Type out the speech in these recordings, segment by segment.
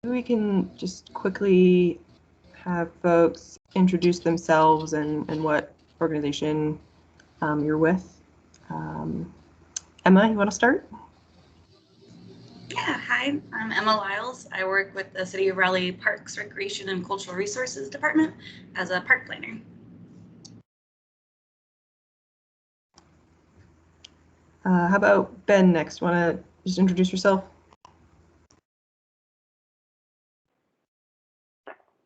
we can just quickly have folks introduce themselves and what organization you're with. Emma, you want to start? Yeah, hi, I'm Emma Liles. I work with the City of Raleigh Parks, Recreation and Cultural Resources Department as a park planner. How about Ben next? Want to just introduce yourself?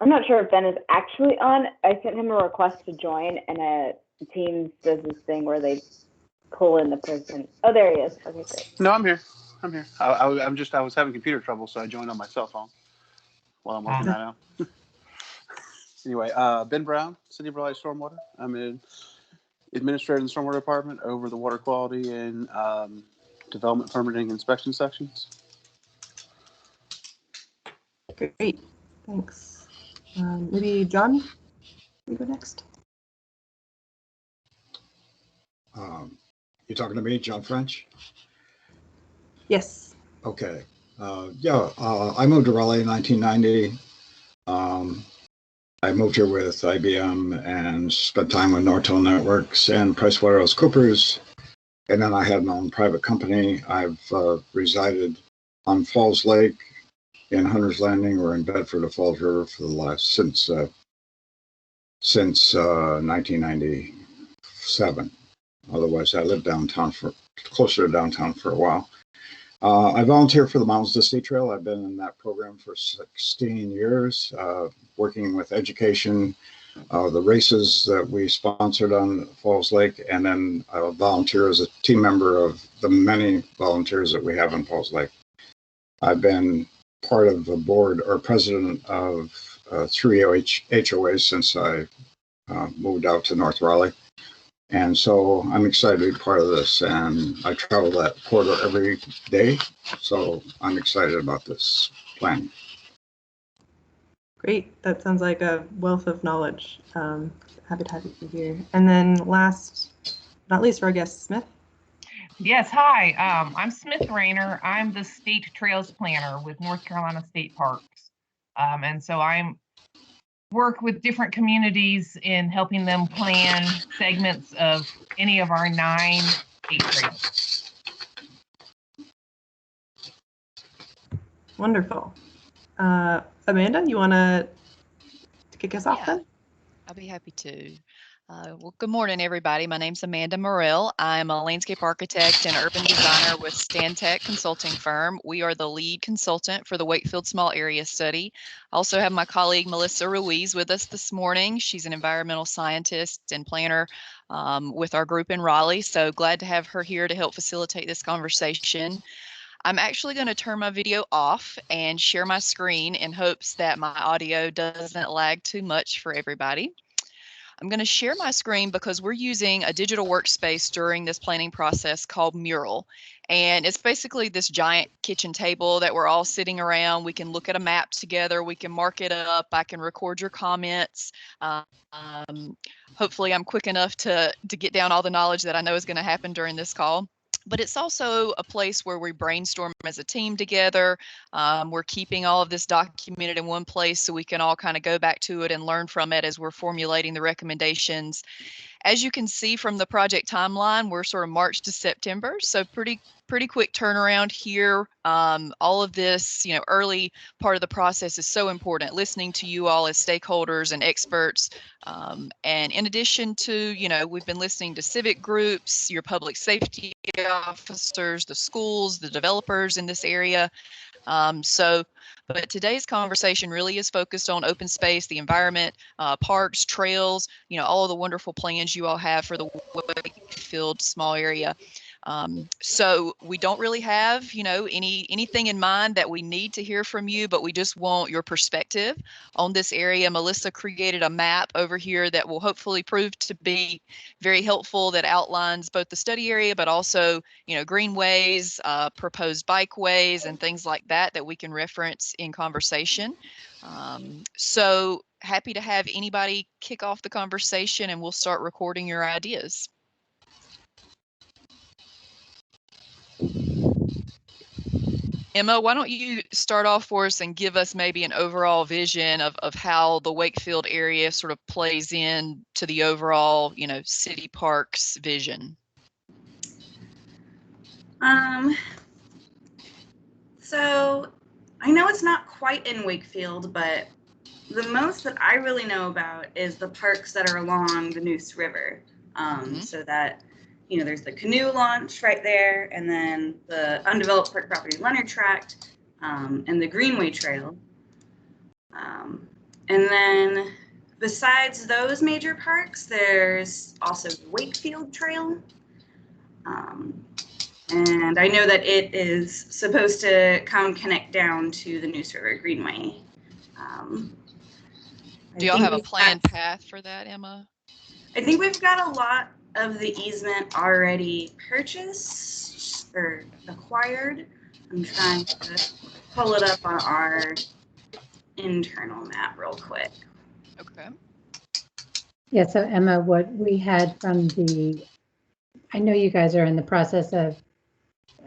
I'm not sure if Ben is actually on. I sent him a request to join, and Teams does this thing where they pull in the person. Oh, there he is. Okay, great. No, I'm here. I was having computer trouble, so I joined on my cell phone while I'm working that out. Anyway, Ben Brown, City of Raleigh Stormwater. I'm an administrator in the Stormwater Department over the water quality and development permitting inspection sections. Great, thanks. Maybe John, you go next. You're talking to me, John French? Yes. Okay. I moved to Raleigh in 1990. I moved here with IBM and spent time with Nortel Networks and PricewaterhouseCoopers. And then I had my own private company. I've resided on Falls Lake, in Hunter's Landing, or in Bedford or Falls River for the last since 1997. Otherwise, I lived closer to downtown for a while. I volunteer for the Mountains to Sea Trail. I've been in that program for 16 years, working with education, the races that we sponsored on Falls Lake, and then I volunteer as a team member of the many volunteers that we have in Falls Lake. I've been part of the board or president of 3 HOAs since I moved out to North Raleigh. And so I'm excited to be part of this, and I travel that corridor every day. So I'm excited about this plan. Great, that sounds like a wealth of knowledge. Happy to have you here. And then last, not least, for our guest, Smith. Yes, hi, I'm Smith Raynor. I'm the state trails planner with North Carolina State Parks. And so I'm work with different communities in helping them plan segments of any of our 9 state trails. Wonderful. Amanda, you want to kick us off then? I'll be happy to. Well, good morning, everybody. My name's Amanda Morrill. I'm a landscape architect and urban designer with Stantec Consulting Firm. We are the lead consultant for the Wakefield Small Area Study. I also have my colleague Melissa Ruiz with us this morning. She's an environmental scientist and planner with our group in Raleigh. So glad to have her here to help facilitate this conversation. I'm actually going to turn my video off and share my screen in hopes that my audio doesn't lag too much for everybody. I'm going to share my screen because we're using a digital workspace during this planning process called Mural. And it's basically this giant kitchen table that we're all sitting around. We can look at a map together. We can mark it up. I can record your comments. Hopefully I'm quick enough to get down all the knowledge that I know is going to happen during this call. But it's also a place where we brainstorm as a team together. We're keeping all of this documented in one place so we can all kind of go back to it and learn from it as we're formulating the recommendations. As you can see from the project timeline, we're sort of March to September, so pretty quick turnaround here. All of this, early part of the process is so important, listening to you all as stakeholders and experts. And in addition to, we've been listening to civic groups, your public safety officers, the schools, the developers in this area. But today's conversation really is focused on open space, the environment, parks, trails, all of the wonderful plans you all have for the Wakefield small area. So we don't really have, anything in mind that we need to hear from you, but we just want your perspective on this area. Melissa created a map over here that will hopefully prove to be very helpful, that outlines both the study area, but also, greenways, proposed bikeways and things like that we can reference in conversation. So happy to have anybody kick off the conversation, and we'll start recording your ideas. Emma, why don't you start off for us and give us maybe an overall vision of how the Wakefield area sort of plays in to the overall, city parks vision? So I know it's not quite in Wakefield, but the most that I really know about is the parks that are along the Neuse River. So that, there's the canoe launch right there, and then the undeveloped park property Leonard Tract, and the Greenway Trail. And then besides those major parks, there's also the Wakefield Trail. And I know that it is supposed to connect down to the Neuse River Greenway. Do y'all have a planned path for that, Emma? I think we've got a lot of the easement already purchased or acquired. I'm trying to pull it up on our internal map real quick. Okay. Yeah, so Emma, what we had from I know you guys are in the process of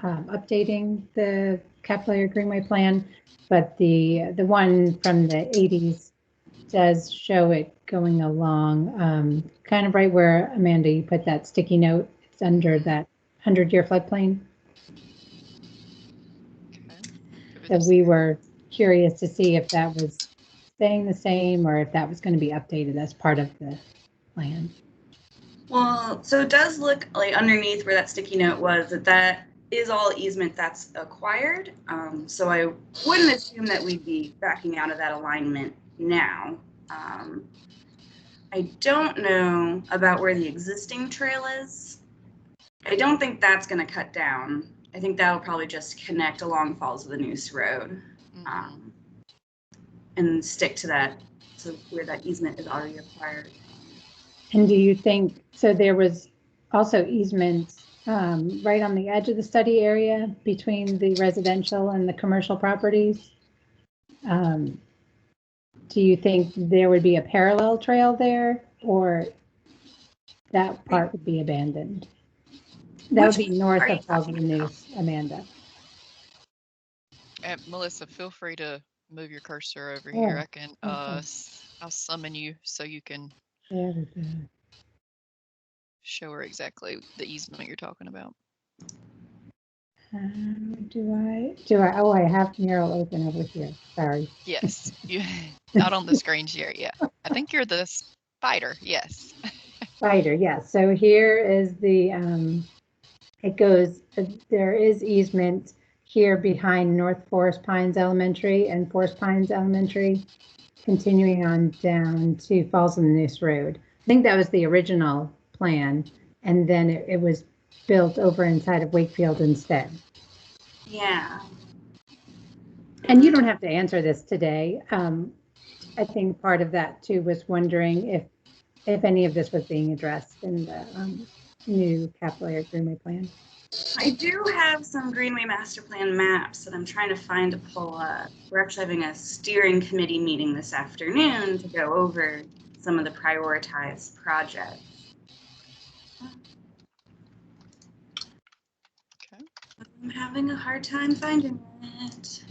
updating the Capillary Greenway plan, but the one from the 80s does show it going along, kind of right where, Amanda, you put that sticky note. It's under that 100-year floodplain. Okay. So we were curious to see if that was staying the same or if that was going to be updated as part of the plan. Well, so it does look like underneath where that sticky note was that is all easement that's acquired. So I wouldn't assume that we'd be backing out of that alignment now. I don't know about where the existing trail is. I don't think that's going to cut down. I think that'll probably just connect along Falls of Neuse Road, and stick to that, so where that easement is already acquired. And do you think, so there was also easements right on the edge of the study area between the residential and the commercial properties? Do you think there would be a parallel trail there, or that part would be abandoned? That would be north of Falls of Neuse, Amanda. Melissa, feel free to move your cursor over here. I can, okay. I'll summon you so you can show her exactly the easement you're talking about. Do I? Oh, I have Mural open over here. Sorry. Yes, you not on the screen share. Yeah, I think you're the spider. Yes. Spider. Yes. So here is the. It goes. There is easement here behind North Forest Pines Elementary and Forest Pines Elementary, continuing on down to Falls of Neuse Road. I think that was the original plan, and then it was built over inside of Wakefield instead. Yeah. And you don't have to answer this today. I think part of that too was wondering if any of this was being addressed in the new Capillary Greenway plan. I do have some Greenway Master Plan maps that I'm trying to find to pull up. We're actually having a steering committee meeting this afternoon to go over some of the prioritized projects. Okay. I'm having a hard time finding it.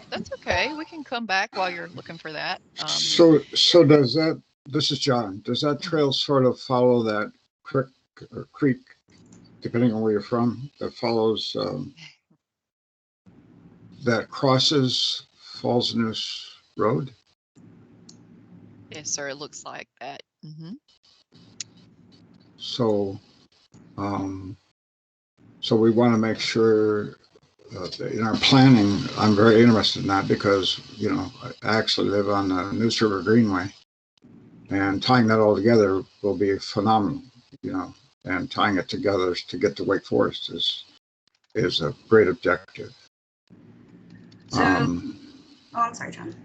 That's okay. We can come back while you're looking for that. So does that, this is John, does that trail sort of follow that creek, depending on where you're from, that follows, that crosses Falls of Neuse Road? Yes, sir. It looks like that. So, so we want to make sure in our planning, I'm very interested in that because, I actually live on the Neuse River Greenway, and tying that all together will be phenomenal, and tying it together to get to Wake Forest is a great objective. So, I'm sorry, John.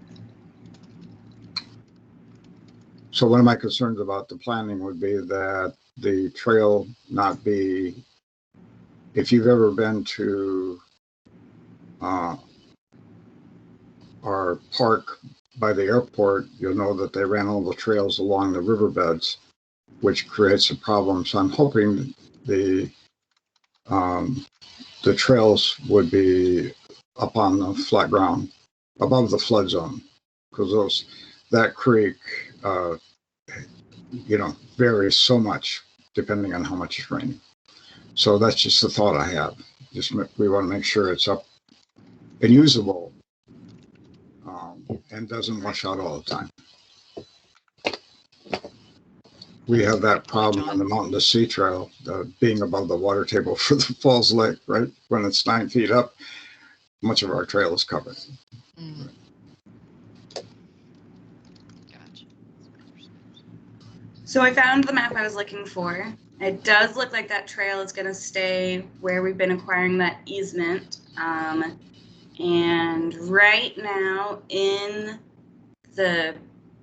So one of my concerns about the planning would be that the trail not be, if you've ever been to our park by the airport, you'll know that they ran all the trails along the riverbeds, which creates a problem. So I'm hoping the trails would be up on the flat ground above the flood zone, because that creek, varies so much depending on how much it's raining. So that's just the thought I have. We want to make sure it's up and usable, and doesn't wash out all the time. We have that problem on the Mountain to Sea Trail, being above the water table for the Falls Lake, right? When it's 9 feet up, much of our trail is covered. Mm. Gotcha. So I found the map I was looking for. It does look like that trail is going to stay where we've been acquiring that easement. And right now in the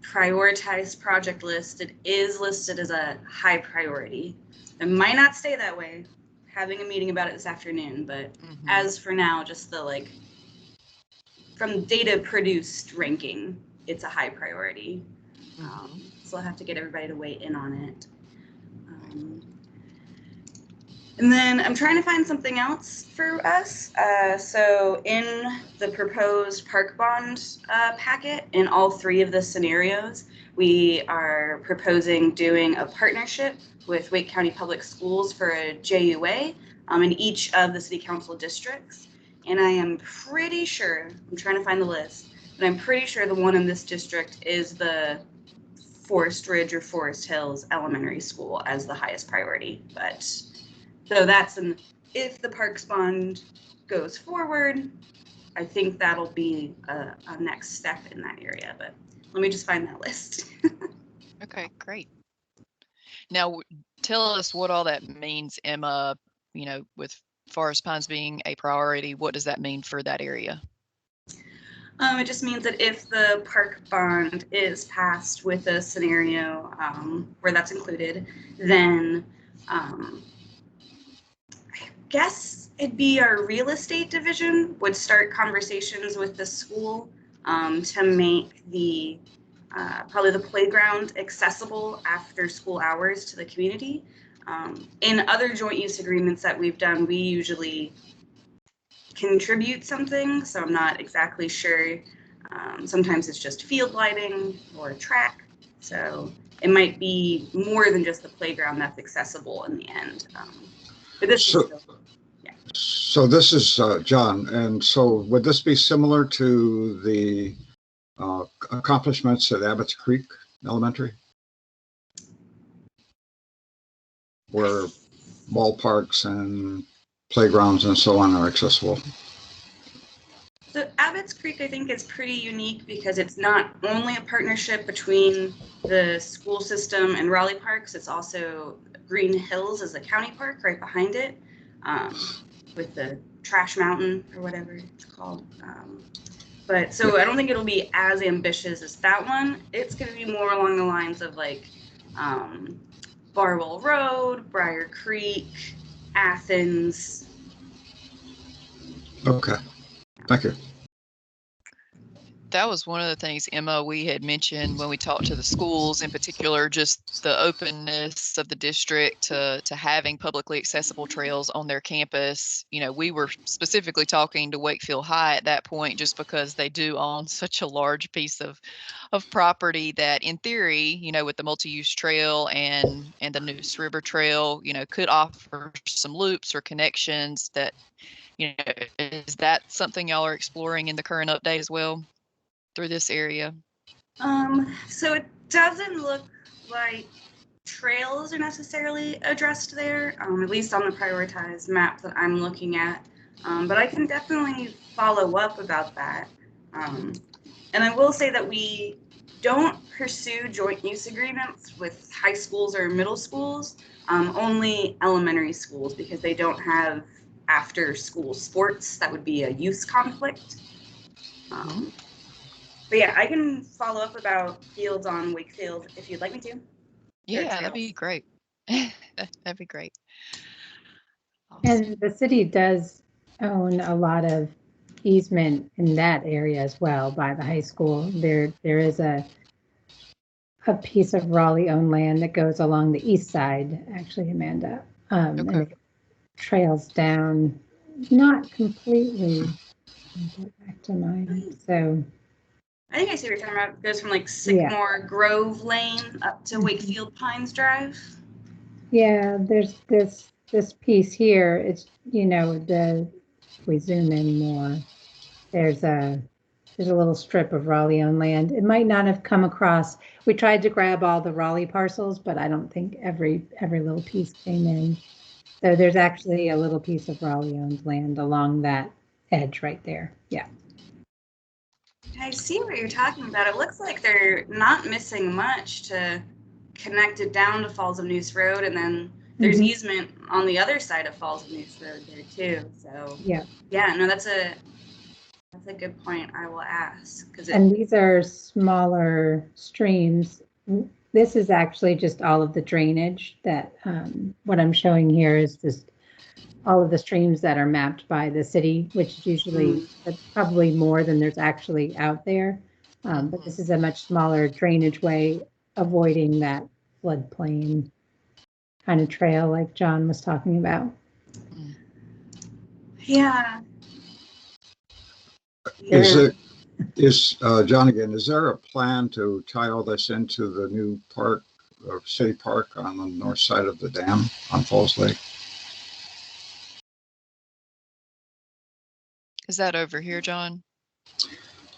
prioritized project list, it is listed as a high priority. It might not stay that way. Having a meeting about it this afternoon, but as for now, just the from data produced ranking, it's a high priority. So I'll have to get everybody to weigh in on it. And then I'm trying to find something else for us. So in the proposed park bond packet, in all 3 of the scenarios, we are proposing doing a partnership with Wake County Public Schools for a JUA in each of the city council districts. And I am pretty sure, I'm trying to find the list, but I'm pretty sure the one in this district is the Forest Ridge or Forest Hills Elementary School as the highest priority. But so that's if the parks bond goes forward, I think that'll be a next step in that area. But let me just find that list. Okay, great. Now, tell us what all that means, Emma, with Forest Pines being a priority, what does that mean for that area? It just means that if the park bond is passed with a scenario where that's included, then I guess it'd be our real estate division would start conversations with the school to make the probably the playground accessible after school hours to the community. In other joint use agreements that we've done, we usually contribute something, so I'm not exactly sure. Sometimes it's just field lighting or a track, so it might be more than just the playground that's accessible in the end. But this is still, yeah. So this is John, and so would this be similar to the accomplishments at Abbots Creek Elementary, where ballparks and playgrounds and so on are accessible? So Abbots Creek, I think, is pretty unique because it's not only a partnership between the school system and Raleigh Parks, it's also Green Hills as a county park right behind it, with the Trash Mountain or whatever it's called. But so I don't think it'll be as ambitious as that one. It's going to be more along the lines of Barwell Road, Briar Creek, Athens. Okay, thank you. That was one of the things, Emma, we had mentioned when we talked to the schools, in particular, just the openness of the district to having publicly accessible trails on their campus. We were specifically talking to Wakefield High at that point, just because they do own such a large piece of property that, in theory, with the multi-use trail and the Neuse River Trail, could offer some loops or connections that, is that something y'all are exploring in the current update as well through this area? So it doesn't look like trails are necessarily addressed there, at least on the prioritized map that I'm looking at. But I can definitely follow up about that. And I will say that we don't pursue joint use agreements with high schools or middle schools, only elementary schools, because they don't have after school sports. That would be a use conflict. But yeah, I can follow up about fields on Wakefield if you'd like me to. Yeah, that'd be great. That'd be great. Awesome. And the city does own a lot of easement in that area as well by the high school. There is a piece of Raleigh-owned land that goes along the east side, actually, Amanda. And it trails down, not completely Get back to mine. So I think I see what you're talking about. It goes from like Sycamore Grove Lane up to Wakefield Pines Drive. yeah, there's this piece here. It's, you know, if we zoom in more, there's a little strip of Raleigh owned land. It might not have come across. We tried to grab all the Raleigh parcels, but I don't think every little piece came in. So there's actually a little piece of Raleigh owned land along that edge right there. Yeah. I see what you're talking about. It looks like they're not missing much to connect it down to Falls of Neuse Road, and then there's easement on the other side of Falls of Neuse Road there too. So yeah, no, that's a good point. I will ask and these are smaller streams. This is actually just all of the drainage that what I'm showing here is just all of the streams that are mapped by the city, which is usually probably more than there's actually out there. But this is a much smaller drainage way, avoiding that floodplain kind of trail like John was talking about. Yeah. Is John again, is there a plan to tie all this into the new park, or city park on the north side of the dam on Falls Lake? Is that over here, John?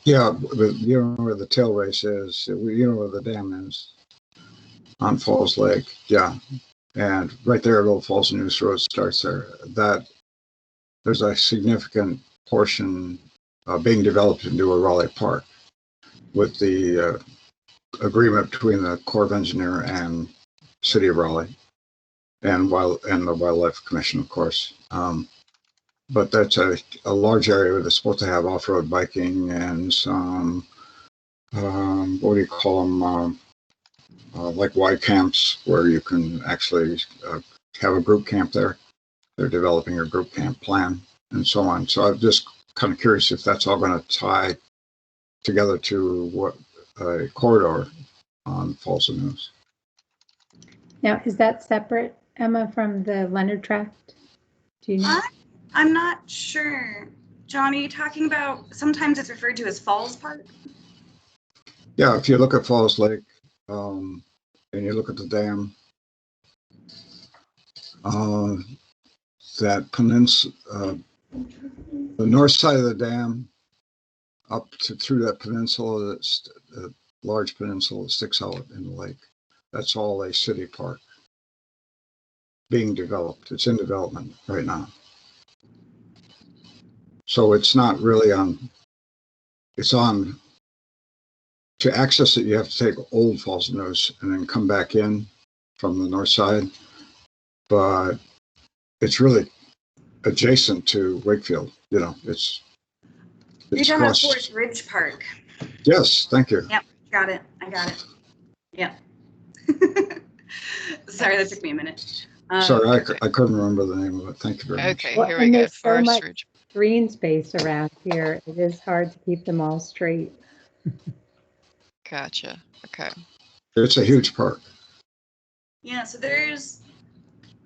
Yeah, but you know where the tail race is, you know where the dam is on Falls Lake. Yeah. And right there, little Falls of Neuse Road starts there. There's a significant portion being developed into a Raleigh Park with the agreement between the Corps of Engineer and City of Raleigh and the Wildlife Commission, of course. But that's a large area that's supposed to have off-road biking and some, what do you call them, like Y camps where you can actually have a group camp there. They're developing a group camp plan and so on. So I'm just kind of curious if that's all going to tie together to what a corridor on Falls of Neuse. Now, is that separate, Emma, from the Leonard Tract? Do you know? I'm not sure. John, are you talking about, sometimes it's referred to as Falls Park? Yeah, if you look at Falls Lake and you look at the dam, that peninsula, the north side of the dam up to through that peninsula, that's a large peninsula that sticks out in the lake. That's all a city park being developed. It's in development right now. So it's not really it's on, to access it, you have to take Old Falls of Neuse and then come back in from the north side. But it's really adjacent to Wakefield, you know, it's You're talking about Forest Ridge Park. Yes, thank you. Yep, got it. I got it. Yep. Sorry, that took me a minute. Sorry, I couldn't remember the name of it. Thank you very much. Okay, here we go. There's so much Forest Ridge. green space around here. It is hard to keep them all straight. Gotcha. Okay. It's a huge park. Yeah, so there's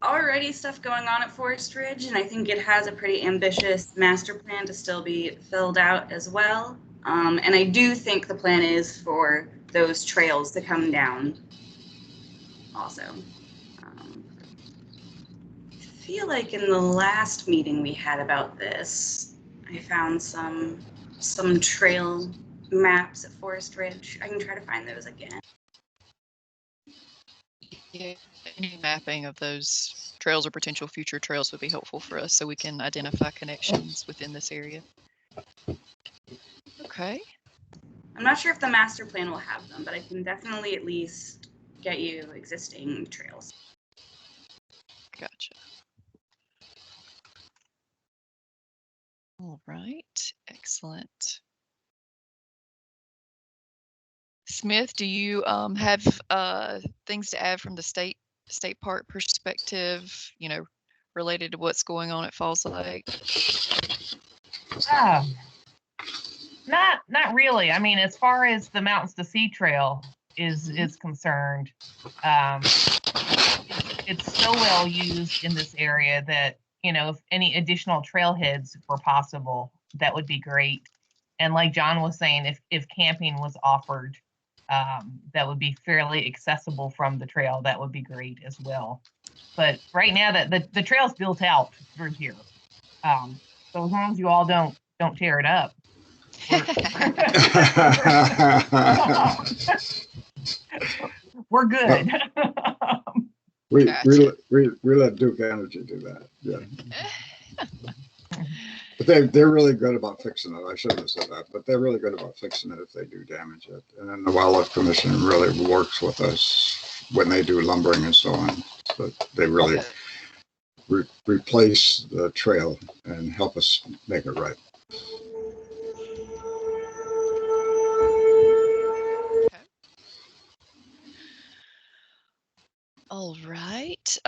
already stuff going on at Forest Ridge, and I think it has a pretty ambitious master plan to still be filled out as well. And I do think the plan is for those trails to come down also. I feel like in the last meeting we had about this, I found some trail maps at Forest Ridge. I can try to find those again. Yeah, any mapping of those trails or potential future trails would be helpful for us so we can identify connections within this area. Okay. I'm not sure if the master plan will have them, but I can definitely at least get you existing trails. Gotcha. All right, excellent. Smith, do you have things to add from the state park perspective, you know, related to what's going on at Falls Lake? Not really. I mean, as far as the Mountains to Sea Trail is concerned, it's so well used in this area that, you know, if any additional trailheads were possible, that would be great. And like John was saying, if camping was offered, that would be fairly accessible from the trail, that would be great as well. But right now that the trail's built out through here. So as long as you all don't tear it up. We're good. we Gotcha. let Duke Energy do that. Yeah. But they're really good about fixing it. I shouldn't have said that, but they're really good about fixing it if they do damage it. And then the Wildlife Commission really works with us when they do lumbering and so on. But they really replace the trail and help us make it right. All right.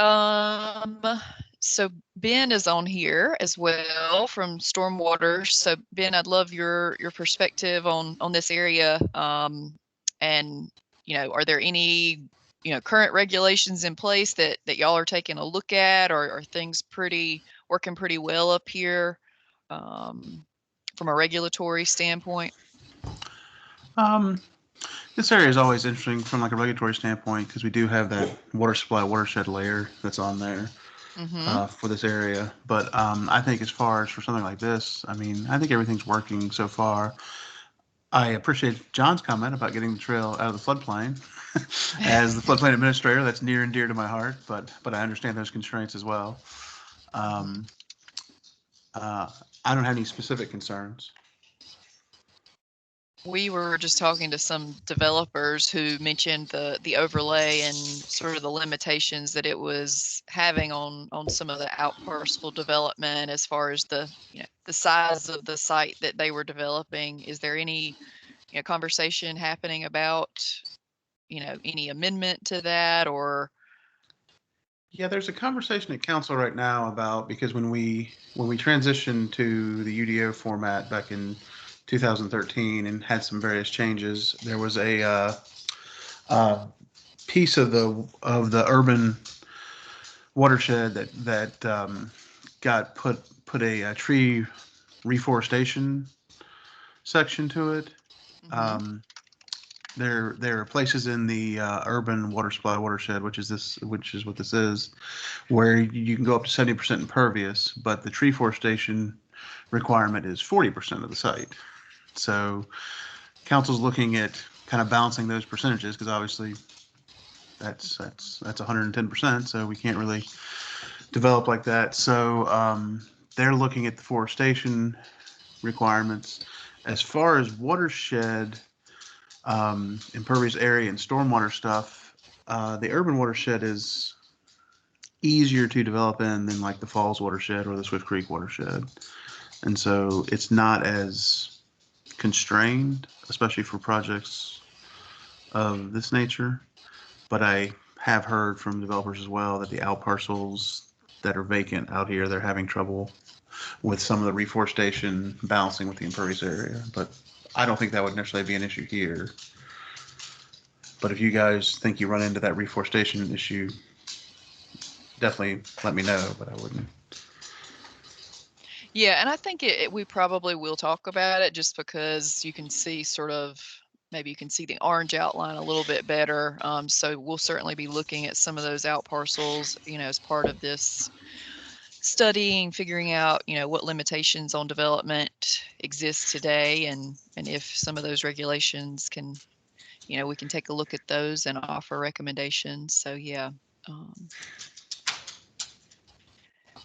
So Ben is on here as well from Stormwater. So Ben, I'd love your perspective on this area. And are there any current regulations in place that y'all are taking a look at, or are things working pretty well up here from a regulatory standpoint? This area is always interesting from like a regulatory standpoint because we do have that water supply watershed layer that's on there for this area. But I think as far as for something like this, I mean, I think everything's working so far. I appreciate John's comment about getting the trail out of the floodplain. As the floodplain administrator, that's near and dear to my heart, but I understand those constraints as well. I don't have any specific concerns. We were just talking to some developers who mentioned the overlay and sort of the limitations that it was having on some of the out parcel development as far as the size of the site that they were developing. Is there any conversation happening about any amendment to that, or? Yeah, there's a conversation at council right now about, because when we transitioned to the UDO format back in 2013 and had some various changes, there was a piece of the urban watershed that got put a tree reforestation section to it. There are places in the urban water supply watershed, which is what this is, where you can go up to 70% impervious, but the tree forestation requirement is 40% of the site. So council's looking at kind of balancing those percentages, because obviously that's 110%, so we can't really develop like that. So they're looking at the forestation requirements. As far as watershed, impervious area and stormwater stuff, the urban watershed is easier to develop in than like the Falls watershed or the Swift Creek watershed. And so it's not as constrained, especially for projects of this nature. But I have heard from developers as well that the out parcels that are vacant out here, they're having trouble with some of the reforestation balancing with the impervious area. But I don't think that would necessarily be an issue here. But if you guys think you run into that reforestation issue, definitely let me know, but I wouldn't. Yeah, and I think we probably will talk about it, just because you can see maybe you can see the orange outline a little bit better. So we'll certainly be looking at some of those out parcels, as part of this studying, figuring out, what limitations on development exist today, and if some of those regulations can, we can take a look at those and offer recommendations. So yeah.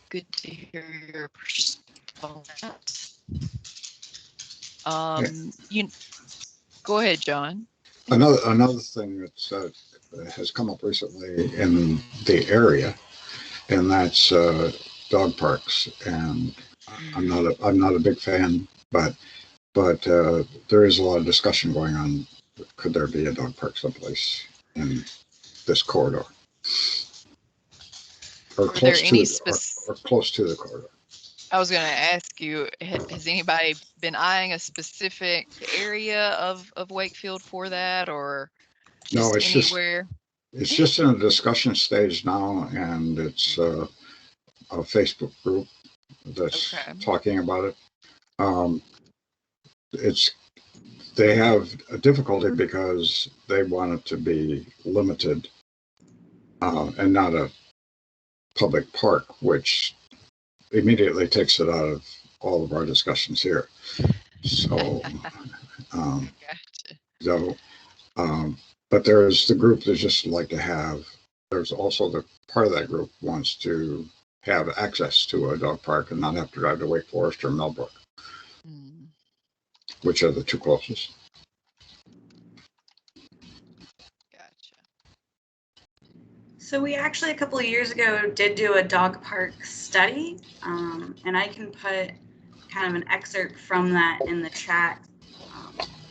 Good to hear your perspective on that. Go ahead, John. Another thing that has come up recently in the area, and that's dog parks. And I'm not a big fan, but there is a lot of discussion going on. Could there be a dog park someplace in this corridor, or close to the corridor? I was going to ask you, has anybody been eyeing a specific area of Wakefield for that, or just anywhere? It's just in a discussion stage now, and it's a Facebook group that's talking about it. it's they have a difficulty because they want it to be limited and not a public park, which immediately takes it out of all of our discussions here. So, but there's the group that just like to have. There's also the part of that group wants to have access to a dog park and not have to drive to Wake Forest or Millbrook, which are the two closest. Gotcha. So we actually a couple of years ago did do a dog park study, and I can put kind of an excerpt from that in the chat.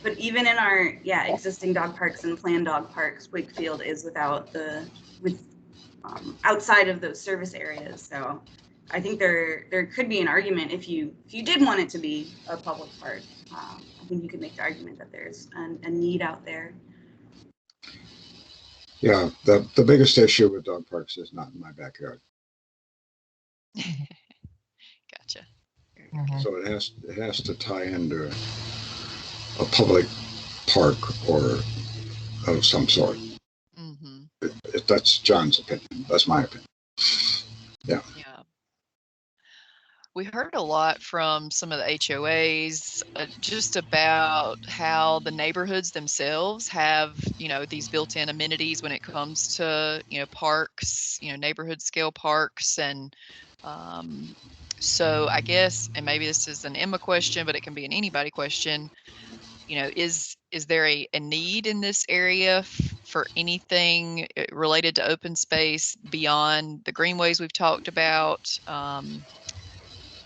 But even in our existing dog parks and planned dog parks, Wakefield is outside of those service areas. So I think there could be an argument if you did want it to be a public park. I think you could make the argument that there's a need out there. Yeah, the biggest issue with dog parks is not in my backyard. Gotcha. So it has to tie into a public park or of some sort. That's John's opinion. That's my opinion. Yeah. We heard a lot from some of the HOAs just about how the neighborhoods themselves have, these built-in amenities when it comes to, parks, neighborhood scale parks. And so I guess, and maybe this is an Emma question, but it can be an anybody question, is there a need in this area for anything related to open space beyond the greenways we've talked about?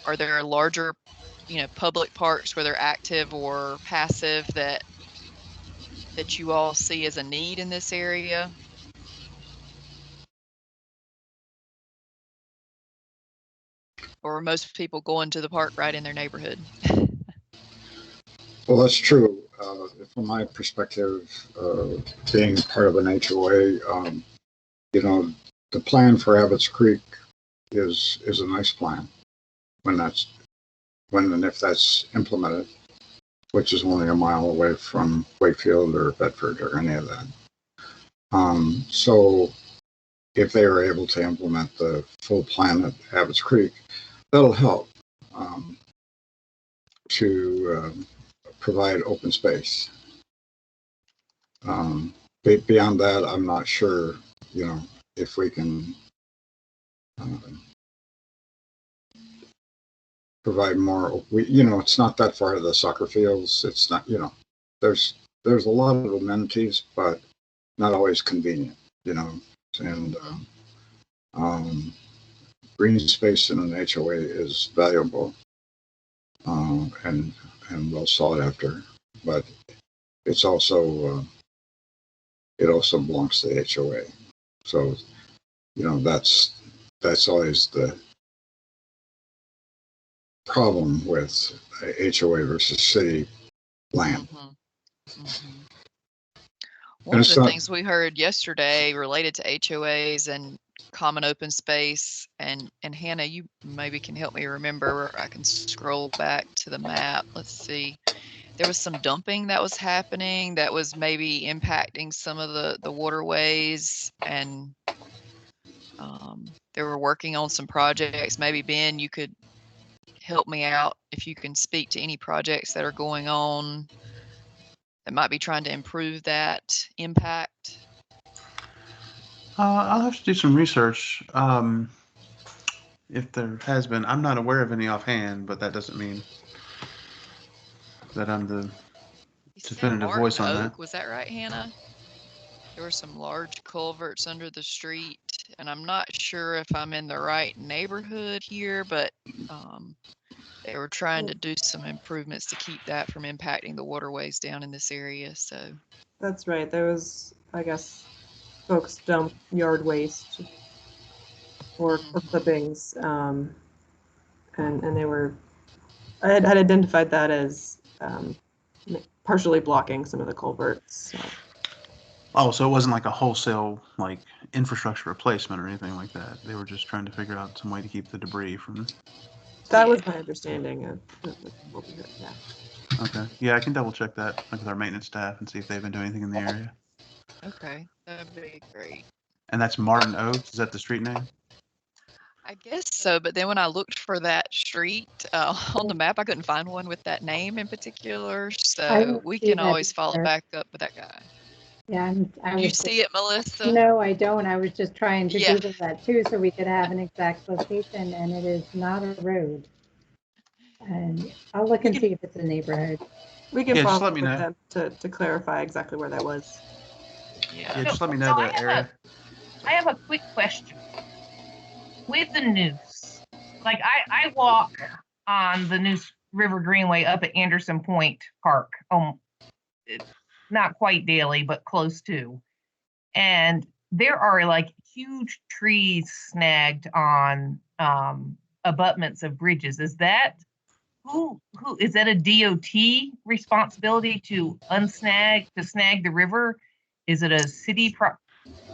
Are there larger, public parks, whether active or passive, that you all see as a need in this area? Or are most people going to the park right in their neighborhood? Well, that's true. From my perspective, being part of an HOA, the plan for Abbots Creek is a nice plan when and if that's implemented, which is only a mile away from Wakefield or Bedford or any of that. So if they are able to implement the full plan at Abbots Creek, that'll help to provide open space. Beyond that, I'm not sure, if we can provide more. It's not that far to the soccer fields. It's not, there's a lot of amenities, but not always convenient, and green space in an HOA is valuable and well sought after, but it's also it also belongs to the HOA. So, that's always the problem with HOA versus city land. One of the things we heard yesterday related to HOAs and common open space, and Hannah, you maybe can help me remember. I can scroll back to the map. Let's see. There was some dumping that was happening that was maybe impacting some of the waterways, and they were working on some projects. Maybe Ben, you could help me out if you can speak to any projects that are going on that might be trying to improve that impact. I'll have to do some research. If there has been, I'm not aware of any offhand, but that doesn't mean that I'm the definitive voice on that. Was that right, Hannah? There were some large culverts under the street, and I'm not sure if I'm in the right neighborhood here, but they were trying to do some improvements to keep that from impacting the waterways down in this area. So that's right. There was, I guess, folks dump yard waste or clippings, and they were. I had identified that as partially blocking some of the culverts. So. Oh, so it wasn't like a wholesale infrastructure replacement or anything like that. They were just trying to figure out some way to keep the debris from That was my understanding of what we heard. Yeah. Okay. Yeah, I can double check that with our maintenance staff and see if they've been doing anything in the area. Okay, that'd be great. And that's Martin Oaks. Is that the street name? I guess so, but then when I looked for that street on the map, I couldn't find one with that name in particular. So don't we see can that always follow either. back up with that guy. Yeah, I You was see it, Melissa? No, I don't. I was just trying to Yeah. Google that too, so we could have an exact location, and it is not a road. And I'll look and see if it's a neighborhood. We can Yeah, just follow let me up know. with them to clarify exactly where that was. Yeah, just let me know the area. I have a quick question. With the Neuse, like I walk on the Neuse River Greenway up at Anderson Point Park, not quite daily, but close to. And there are like huge trees snagged on abutments of bridges. Is that who is that a DOT responsibility to snag the river? Is it a city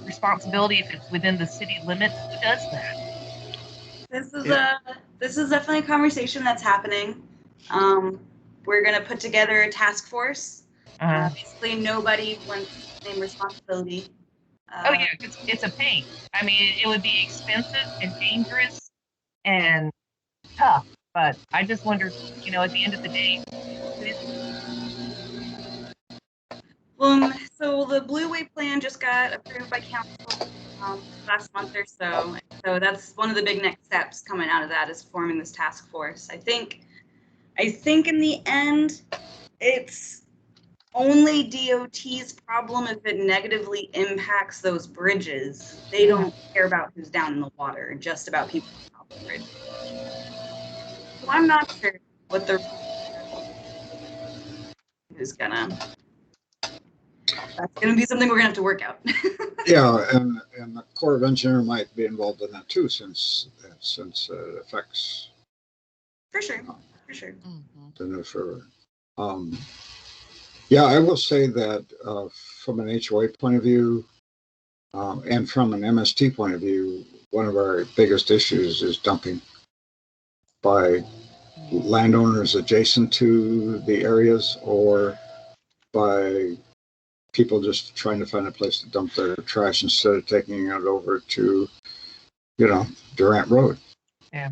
responsibility if it's within the city limits? Who does that? This is definitely a conversation that's happening. We're gonna put together a task force. Basically, nobody wants the same responsibility. Oh yeah, it's a pain. I mean, it would be expensive and dangerous and tough. But I just wondered, at the end of the day. So the Blue Way plan just got approved by council last month or so. So that's one of the big next steps coming out of that is forming this task force. I think in the end, it's only DOT's problem if it negatively impacts those bridges. They don't care about who's down in the water, just about people on the bridge. So I'm not sure what the is gonna. That's gonna be something we're gonna have to work out. Yeah, and the Corps of Engineer might be involved in that too, since it affects. For sure. The Neuse River. Yeah, I will say that from an HOA point of view and from an MST point of view, one of our biggest issues is dumping by landowners adjacent to the areas or by people just trying to find a place to dump their trash instead of taking it over to, Durant Road. Yeah.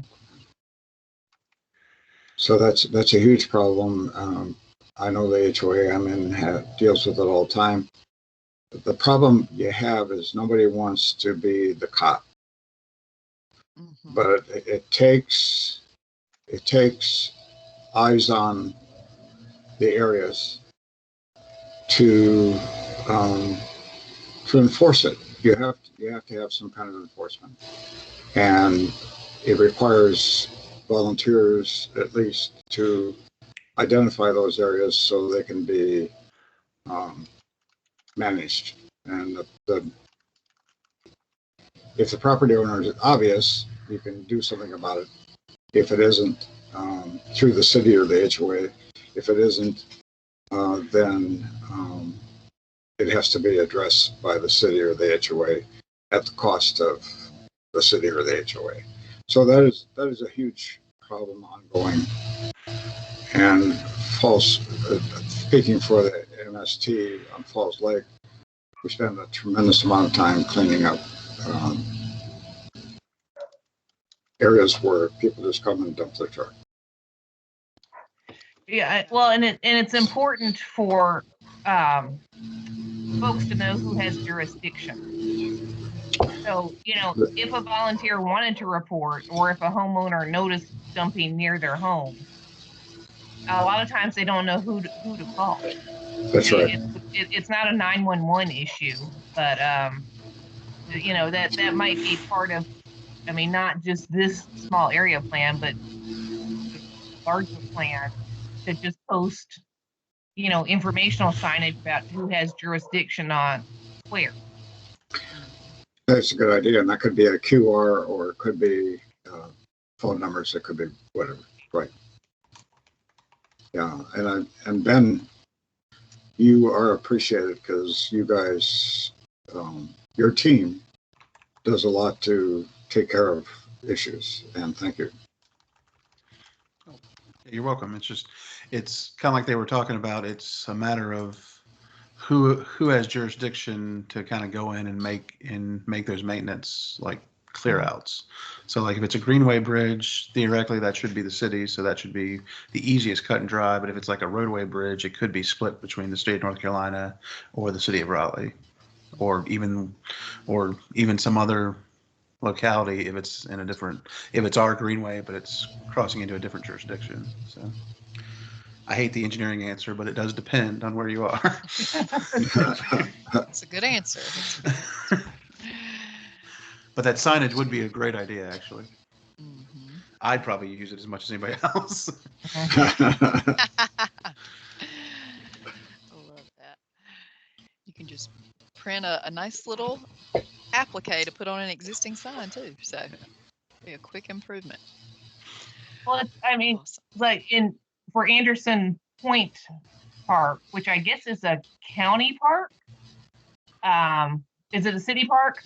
So that's a huge problem. I know the HOA I'm in deals with it all the time. The problem you have is nobody wants to be the cop, but it takes eyes on the areas to enforce it. You have to have some kind of enforcement, and it requires volunteers at least to identify those areas so they can be managed. And if the property owner is obvious, you can do something about it. If it isn't, through the city or the HOA, if it isn't, then it has to be addressed by the city or the HOA at the cost of the city or the HOA. So that is a huge problem ongoing. And Falls, speaking for the MST on Falls Lake, we spend a tremendous amount of time cleaning up areas where people just come and dump their truck. Yeah, well, and it's important for folks to know who has jurisdiction. So, if a volunteer wanted to report or if a homeowner noticed dumping near their home, a lot of times they don't know who to call. That's right. It's not a 911 issue, but that might be part of, not just this small area plan, but the larger plan to just post, informational signage about who has jurisdiction on where. That's a good idea, and that could be a QR or it could be phone numbers. It could be whatever. Right. Yeah, and Ben, you are appreciated because you guys, your team, does a lot to take care of issues, and thank you. You're welcome. It's kind of like they were talking about. It's a matter of who has jurisdiction to kind of go in and make those maintenance like clear outs. So like if it's a greenway bridge, theoretically that should be the city, so that should be the easiest cut and dry. But if it's like a roadway bridge, it could be split between the state of North Carolina or the city of Raleigh, or even some other locality if it's our greenway but it's crossing into a different jurisdiction. So I hate the engineering answer, but it does depend on where you are. That's a good answer. But that signage would be a great idea, actually. Mhm. I'd probably use it as much as anybody else. I love that. You can just print a nice little applique to put on an existing sign too. So be a quick improvement. Well, I mean, Awesome. like for Anderson Point Park, which I guess is a county park. Is it a city park?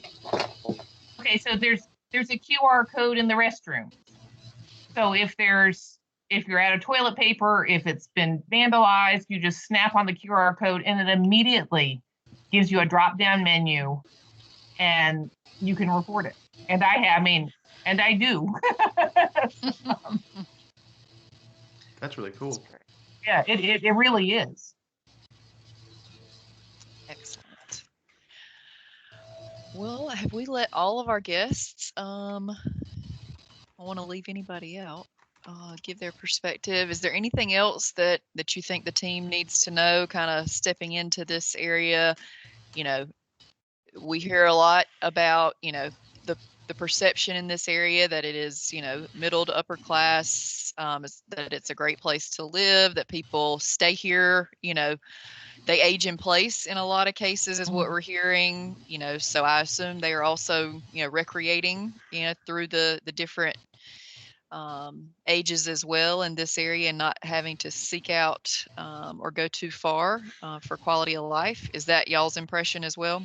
Okay, so there's a QR code in the restroom. So if you're out of toilet paper, if it's been vandalized, you just snap on the QR code and it immediately gives you a drop-down menu and you can report it. And I do. That's really cool. That's great. Yeah, it really is. Excellent. Well, have we let all of our guests, I want to leave anybody out, give their perspective. Is there anything else that you think the team needs to know, kind of stepping into this area? You know, we hear a lot about, the perception in this area that it is, middle to upper class, that it's a great place to live, that people stay here, they age in place in a lot of cases is what we're hearing, so I assume they are also, recreating, through the different ages as well in this area and not having to seek out or go too far for quality of life. Is that y'all's impression as well?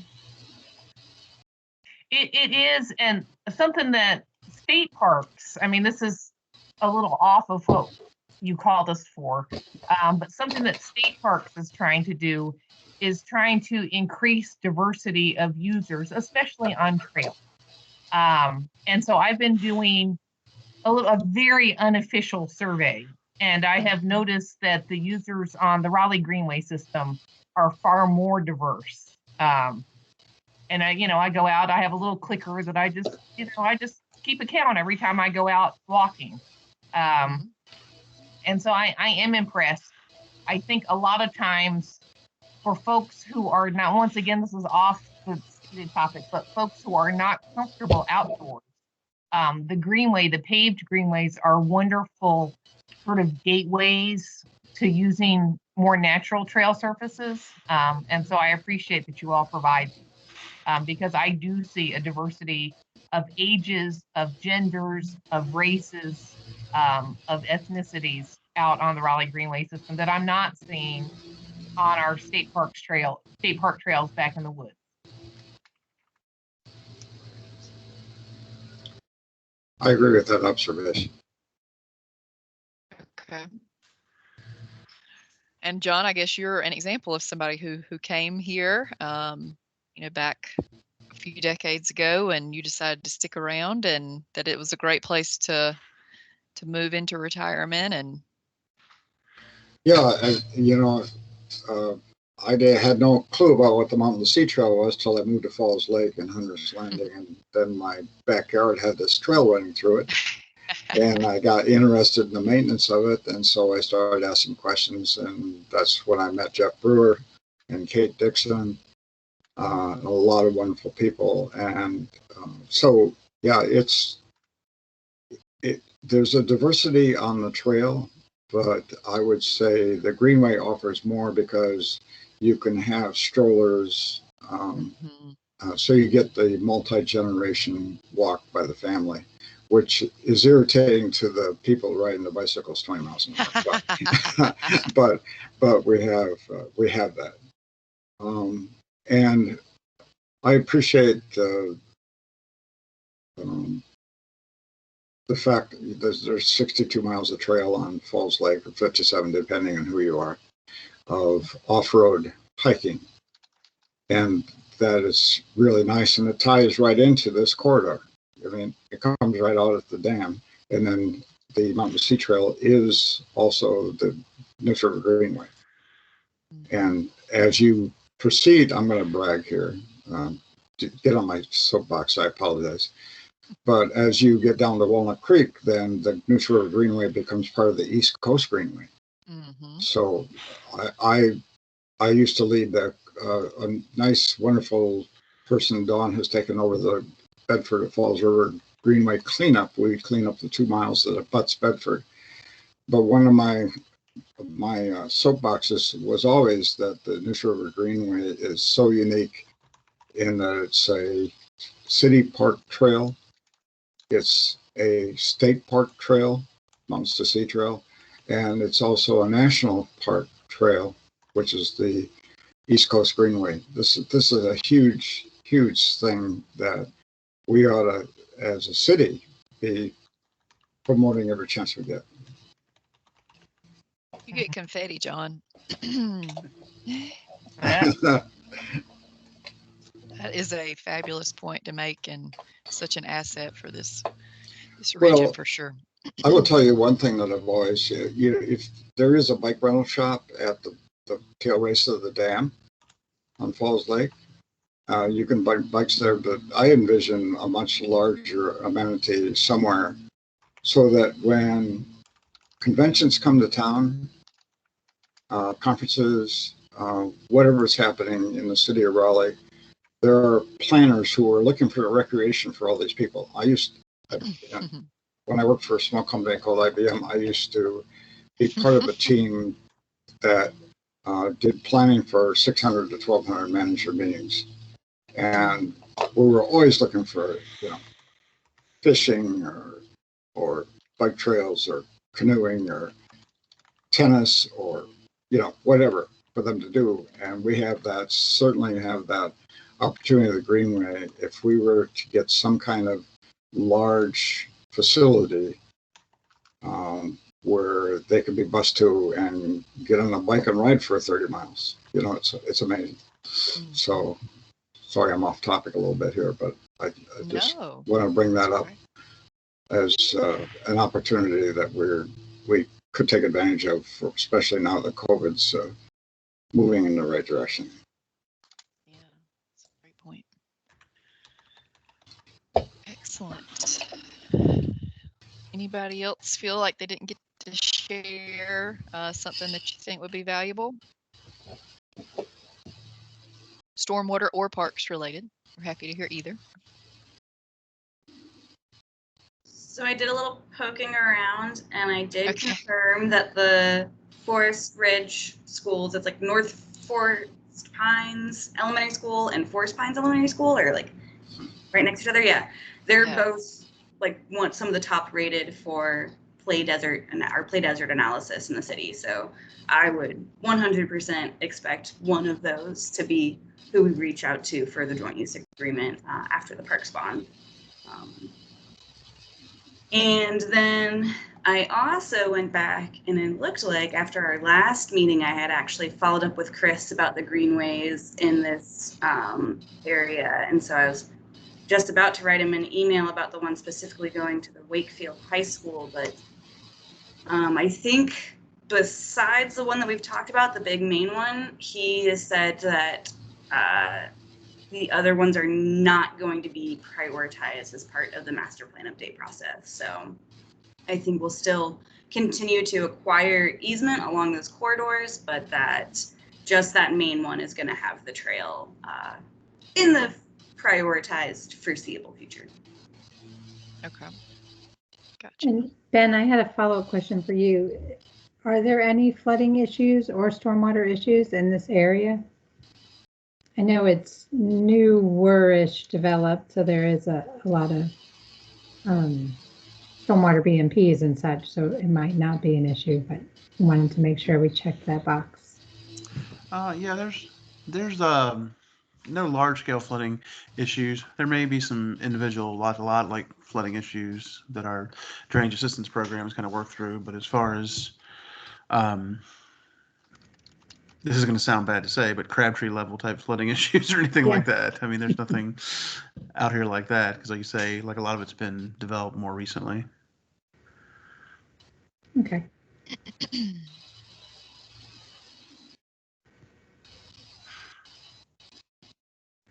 It is, and something that state parks, I mean, this is a little off of what you called us for, but something that state parks is trying to do is trying to increase diversity of users, especially on trails. And so I've been doing a very unofficial survey, and I have noticed that the users on the Raleigh Greenway system are far more diverse. And I go out, I have a little clicker that I just keep a count every time I go out walking. And so I am impressed. I think a lot of times for folks who are not, once again, this is off the stated topic, but folks who are not comfortable outdoors, the paved greenways are wonderful sort of gateways to using more natural trail surfaces. And so I appreciate that you all provide because I do see a diversity of ages, of genders, of races, of ethnicities out on the Raleigh Greenway system that I'm not seeing on our state park trails back in the woods. I agree with that observation. Okay. And John, I guess you're an example of somebody who came here, back a few decades ago, and you decided to stick around, and that it was a great place to move into retirement. And Yeah, I had no clue about what the Mountain to Sea Trail was till I moved to Falls Lake and Hunter's Landing, and then my backyard had this trail running through it. And I got interested in the maintenance of it, and so I started asking questions, and that's when I met Jeff Brewer and Kate Dixon, a lot of wonderful people. And so, yeah, there's a diversity on the trail, but I would say the Greenway offers more because you can have strollers, so you get the multi-generation walk by the family, which is irritating to the people riding the bicycles 20 miles an hour. But we have that, and I appreciate the fact that there's 62 miles of trail on Falls Lake, or 57, depending on who you are, of off-road hiking. And that is really nice. And it ties right into this corridor. I mean, it comes right out at the dam. And then the Mountain Sea Trail is also the Neuse River Greenway. And as you proceed, I'm going to brag here. To get on my soapbox, I apologize. But as you get down to Walnut Creek, then the Neuse River Greenway becomes part of the East Coast Greenway. Mm-hmm. So I used to lead a nice, wonderful person, Dawn, has taken over the Bedford Falls River Greenway cleanup. We clean up the 2 miles that abuts Bedford. But one of my soapboxes was always that the Neuse River Greenway is so unique in that it's a city park trail, it's a state park trail, Mountain Sea Trail, and it's also a national park trail, which is the East Coast Greenway. This is a huge, huge thing that we ought to, as a city, be promoting every chance we get. You get confetti, John. That is a fabulous point to make, and such an asset for this region, for sure. I will tell you one thing that I've always, if there is a bike rental shop at the tail race of the dam on Falls Lake, you can buy bikes there, but I envision a much larger amenity somewhere so that when conventions come to town, conferences, whatever is happening in the city of Raleigh, there are planners who are looking for recreation for all these people. When I worked for a small company called IBM, I used to be part of a team that did planning for 600 to 1,200 manager meetings. And we were always looking for, fishing or bike trails or canoeing or tennis or, whatever for them to do. And we certainly have that opportunity of the Greenway. If we were to get some kind of large facility where they could be bused to and get on a bike and ride for 30 miles, it's amazing. So sorry, I'm off topic a little bit here, but I just want to bring that up as an opportunity that we could take advantage of, especially now that COVID's moving in the right direction. Yeah, that's a great point. Excellent. Anybody else feel like they didn't get to share something that you think would be valuable? Stormwater or parks related. We're happy to hear either. So I did a little poking around, and I did confirm that the Forest Ridge schools, it's like North Forest Pines Elementary School and Forest Pines Elementary School, are like right next to each other. Yeah, they're both like some of the top rated for play desert analysis in the city. So I would 100% expect one of those to be who we reach out to for the joint use agreement after the park spawn. And then I also went back and it looked like after our last meeting, I had actually followed up with Chris about the greenways in this area. And so I was just about to write him an email about the one specifically going to the Wakefield High School. But I think besides the one that we've talked about, the big main one, he has said that the other ones are not going to be prioritized as part of the master plan update process. So I think we'll still continue to acquire easement along those corridors, but that just that main one is going to have the trail in the prioritized foreseeable future. Okay. Gotcha. And Ben, I had a follow-up question for you. Are there any flooding issues or stormwater issues in this area? I know it's newer-ish developed, so there is a lot of stormwater BMPs and such, so it might not be an issue, but wanted to make sure we checked that box. Yeah, there's no large scale flooding issues. There may be some individual lot like flooding issues that our drainage assistance programs kind of work through. But as far as this is going to sound bad to say, but Crabtree level type flooding issues or anything like that. I mean, there's nothing out here like that because, like you say, like a lot of it's been developed more recently. Okay.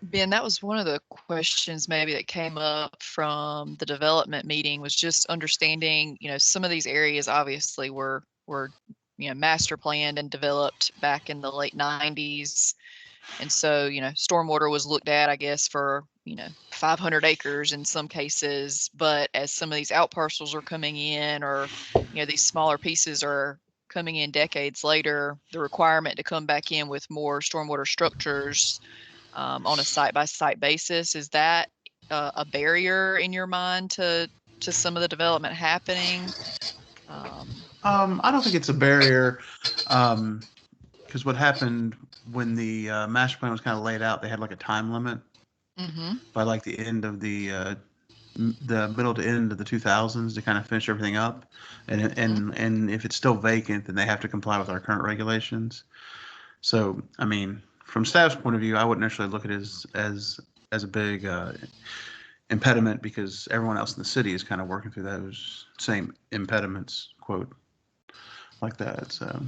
Ben, that was one of the questions maybe that came up from the development meeting, was just understanding, some of these areas obviously were master planned and developed back in the late 90s. And so, stormwater was looked at, I guess, for, 500 acres in some cases. But as some of these out parcels are coming in, or, these smaller pieces are coming in decades later, the requirement to come back in with more stormwater structures on a site-by-site basis, is that a barrier in your mind to some of the development happening? I don't think it's a barrier, because what happened when the master plan was kind of laid out, they had like a time limit by like the end of the middle to end of the 2000s to kind of finish everything up, and if it's still vacant, then they have to comply with our current regulations. So, I mean, from staff's point of view, I wouldn't necessarily look at it as a big impediment, because everyone else in the city is kind of working through those same impediments, quote, like that. So.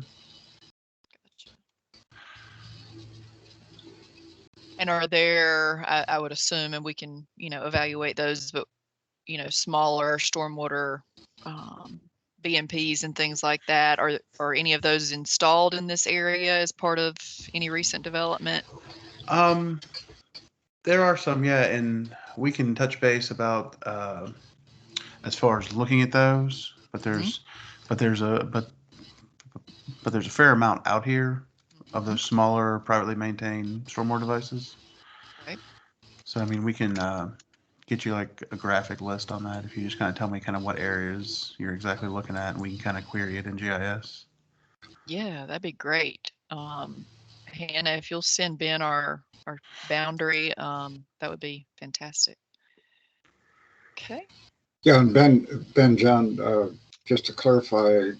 And are there, I would assume, and we can, evaluate those, but, smaller stormwater BMPs and things like that, are any of those installed in this area as part of any recent development? There are some, yeah, and we can touch base about as far as looking at those, but there's a fair amount out here of those smaller privately maintained stormwater devices. Right. So, I mean, we can get you like a graphic list on that if you just kind of tell me kind of what areas you're exactly looking at, and we can kind of query it in GIS. Yeah, that'd be great. Hannah, if you'll send Ben our boundary, that would be fantastic. Okay. Yeah, and Ben, John, just to clarify,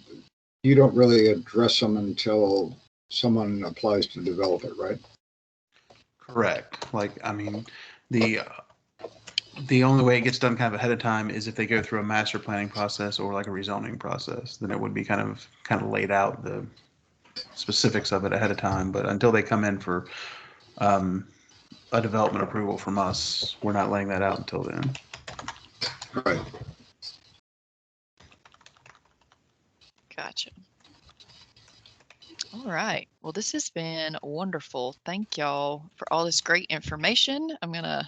you don't really address them until someone applies to develop it, right? Correct. Like, I mean, the only way it gets done kind of ahead of time is if they go through a master planning process or like a rezoning process. Then it would be kind of laid out the specifics of it ahead of time. But until they come in for a development approval from us, we're not laying that out until then. Right. Gotcha. All right. Well, this has been wonderful. Thank y'all for all this great information. I'm going to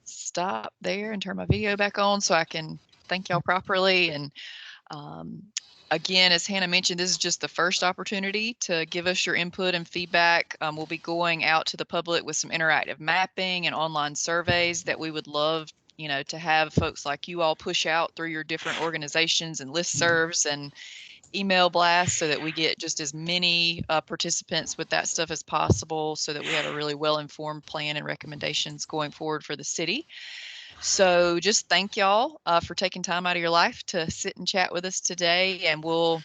stop there and turn my video back on so I can thank y'all properly. And again, as Hannah mentioned, this is just the first opportunity to give us your input and feedback. We'll be going out to the public with some interactive mapping and online surveys that we would love, to have folks like you all push out through your different organizations and listservs and email blasts, so that we get just as many participants with that stuff as possible, so that we have a really well-informed plan and recommendations going forward for the city. So just thank y'all for taking time out of your life to sit and chat with us today, and we'll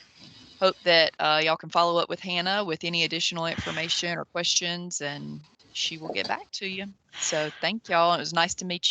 hope that y'all can follow up with Hannah with any additional information or questions, and she will get back to you. So thank y'all. It was nice to meet you.